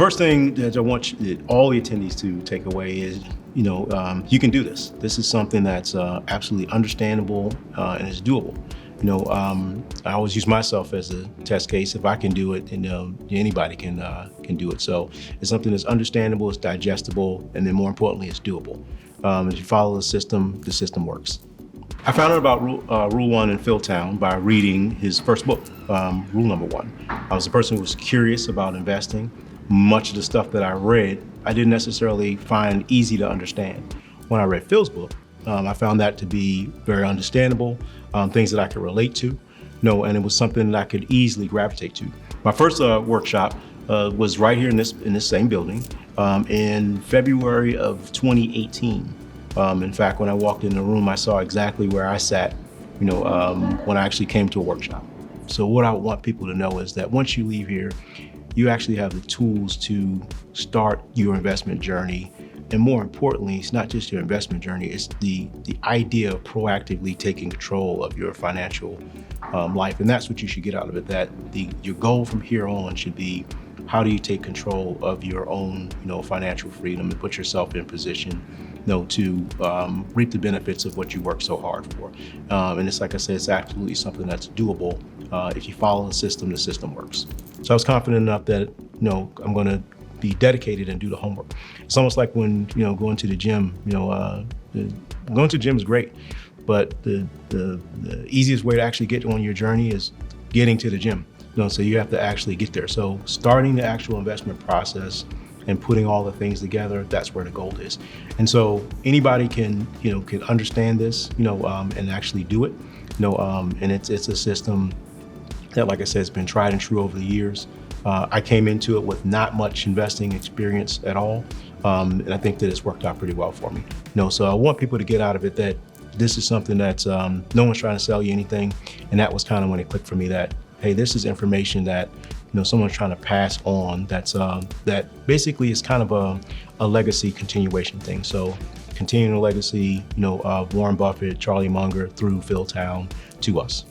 first thing that I want all the attendees to take away is, you can do this. This is something that's absolutely understandable and is doable. I always use myself as a test case. If I can do it, anybody can do it. So it's something that's understandable, it's digestible, and then more importantly, it's doable. If you follow the system works. I found out about Rule 1 in Philtown by reading his first book, Rule Number 1. I was a person who was curious about investing. Much of the stuff that I read, I didn't necessarily find easy to understand. When I read Phil's book, I found that to be very understandable, things that I could relate to, and it was something that I could easily gravitate to. My first workshop was right here in this same building in February of 2018. In fact, when I walked in the room, I saw exactly where I sat, when I actually came to a workshop. So what I want people to know is that once you leave here, you actually have the tools to start your investment journey. And more importantly, it's not just your investment journey, it's the idea of proactively taking control of your financial life. And that's what you should get out of it, that your goal from here on should be, how do you take control of your own financial freedom and put yourself in position to reap the benefits of what you work so hard for. And it's like I said, it's absolutely something that's doable. If you follow the system works. So I was confident enough that I'm going to be dedicated and do the homework. It's almost like when going to the gym. Going to the gym is great, but the easiest way to actually get on your journey is getting to the gym. So you have to actually get there. So starting the actual investment process and putting all the things together, that's where the gold is. And so anybody can understand this, and actually do it. And it's a system that, like I said, has been tried and true over the years. I came into it with not much investing experience at all, and I think that it's worked out pretty well for me. So I want people to get out of it that this is something that's no one's trying to sell you anything, and that was kind of when it clicked for me that, hey, this is information that someone's trying to pass on. That basically is kind of a legacy continuation thing. So continuing the legacy, of Warren Buffett, Charlie Munger through Philtown to us.